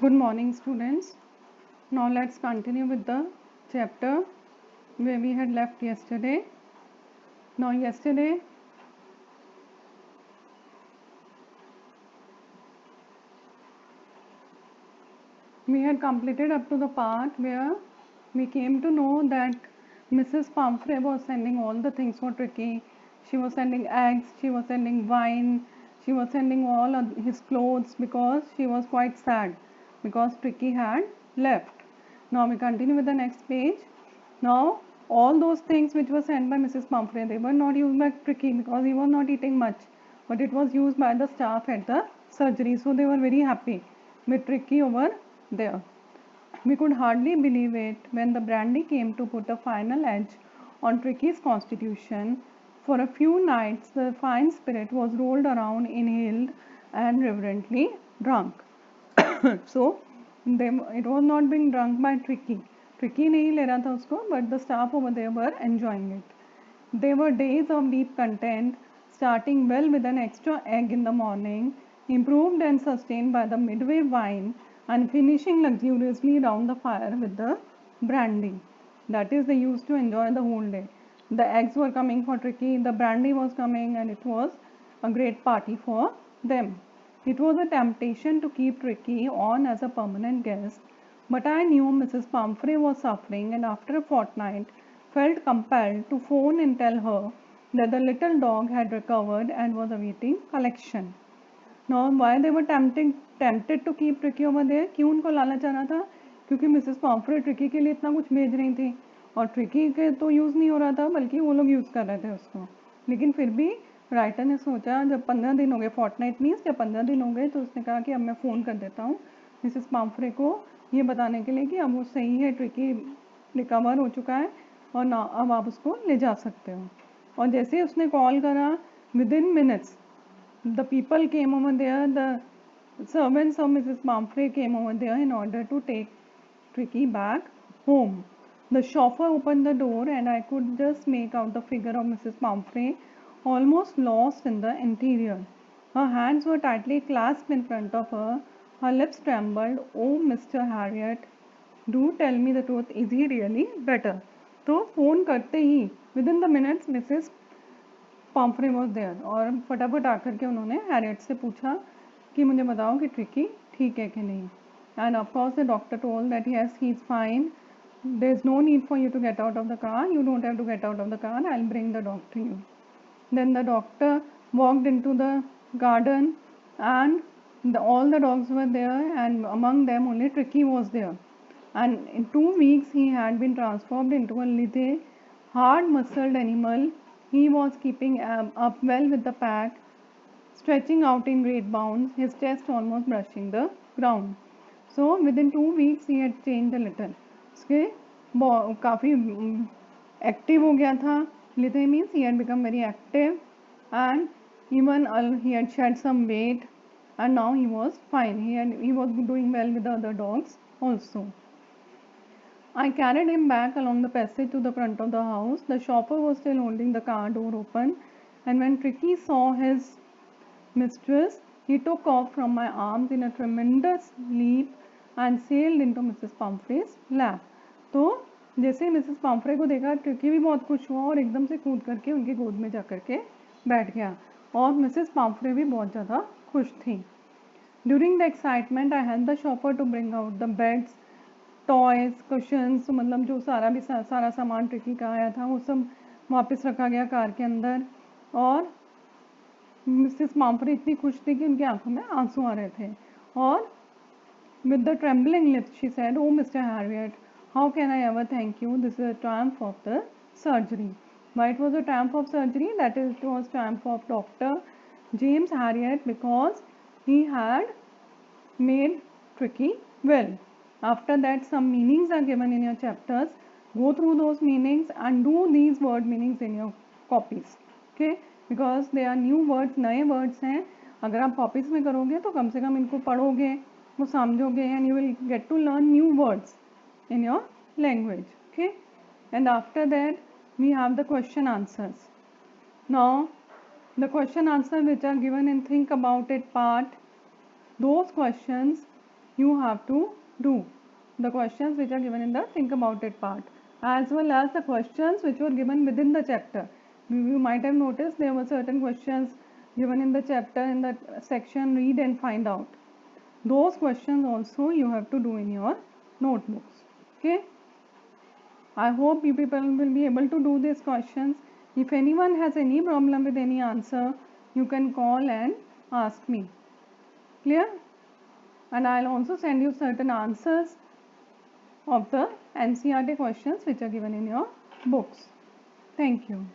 Good morning, students. Now let's continue with the chapter where we had left yesterday. Now, yesterday we had completed up to the part where we came to know that Mrs. Pumphrey was sending all the things for Tricky. She was sending eggs, she was sending wine, she was sending all of his clothes because she was quite sad because Tricky had left. Now we continue with the next page. Now all those things which were sent by Mrs. Pumphrey, they were not used by Tricky because he was not eating much, but it was used by the staff at the surgery. So they were very happy with Tricky over there. We could hardly believe it when the brandy came to put a final edge on Tricky's constitution. For a few nights, the fine spirit was rolled around, inhaled, and reverently drunk. So, it was not being drunk by Tricky. Tricky नहीं ले रहा था उसको, but the staff over there were enjoying it. They were days of deep content, starting well with an extra egg in the morning, improved and sustained by the midway wine, and finishing luxuriously round the fire with the brandy. That is, they used to enjoy the whole day. The eggs were coming for Tricky, the brandy was coming, and it was a great party for them. It was a temptation to keep Tricky on as a permanent guest, but I knew Mrs. Pumphrey was suffering, and after a fortnight felt compelled to phone and tell her that the little dog had recovered and was awaiting collection. Now, why they were tempted to keep Tricky over there? क्यों उनको लालच आ रहा था? क्योंकि Mrs पॉम्फ्रे tricky के लिए इतना कुछ भेज रही थी और ट्रिकी के तो यूज़ नहीं हो रहा था बल्कि वो लोग यूज़ कर रहे थे उसको. लेकिन फिर भी राइटर ने सोचा जब 15 दिन हो गए, फोर्टनाइट मीन्स जब 15 दिन हो गए तो उसने कहा कि अब मैं फ़ोन कर देता हूँ मिसेस पॉम्फ्रे को ये बताने के लिए कि अब वो सही है, ट्रिकी रिकवर हो चुका है और ना अब आप उसको ले जा सकते हो. और जैसे ही उसने कॉल करा, with in minutes the people came over there, the servants of Mrs. Pumphrey came over there in order to take Tricky back home. The chauffeur opened the door and I could just make out the figure of Mrs. Pumphrey almost lost in the interior. Her hands were tightly clasped in front of her. Her lips trembled. Oh, Mr. Harriet, do tell me the truth. Is he really better? तो phone करते ही within the minutes Mrs. Pomfrey was there और फटाफट आकर के उन्होंने Harriet से पूछा कि मुझे बताओ कि ट्रिकी ठीक है कि नहीं. And of course the doctor told that yes he is fine, there is no need for you to get out of the car, you don't have to get out of the car, I'll bring the dog to you. Then the doctor walked into the garden and all the dogs were there and among them only Tricky was there. And in 2 weeks he had been transformed into a little hard-muscled animal. He was keeping up well with the pack, stretching out in great bounds, his chest almost brushing the ground. So within 2 weeks he had changed a little. उसके काफ़ी active हो गया था. Little means he had become very active and even he had shed some weight and now he was fine. He was doing well with the other dogs also. I carried him back along the passage to the front of the house. The chauffeur was still holding the car door open, and when Tricky saw his mistress, he took off from my arms in a tremendous leap and sailed into Mrs. Pumphrey's lap. तो जैसे ही Mrs पॉम्फ्रे को देखा, tricky भी बहुत खुश हुआ और एकदम से कूद करके उनकी गोद में जा करके बैठ गया और मिसेस पॉम्फ्रे भी बहुत ज़्यादा खुश थी. During the excitement, I had the chauffeur to bring out the beds, toys, cushions, मतलब जो सारा सामान ट्रिकी का आया था वो सब वापस रखा गया कार के अंदर. और मिसेस पॉम्फ्रे इतनी खुश थी कि उनकी आंखों में आंसू आ रहे थे और with the trembling lips she said, oh Mr. Harriet, how can I ever thank you? This is a triumph of the surgery. Why it was a triumph of surgery? That is, it was triumph of Dr. James Harriet because he had made Tricky well. After that, some meanings are given in your chapters. Go through those meanings and do these word meanings in your copies. Okay? Because they are new words, नए words हैं. अगर आप copies में करोगे तो कम से कम इनको पढ़ोगे, वो समझोगे, and you will get to learn new words in your language. Okay? And after that, we have the question answers. Now, the question answers which are given in think about it part, those questions you have to do the questions which are given in the think about it part, as well as the questions which were given within the chapter. You might have noticed there were certain questions given in the chapter in that section read and find out. Those questions also you have to do in your notebooks. Okay, I hope you people will be able to do these questions. If anyone has any problem with any answer, you can call and ask me. Clear? And I'll also send you certain answers of the NCERT questions which are given in your books. Thank you.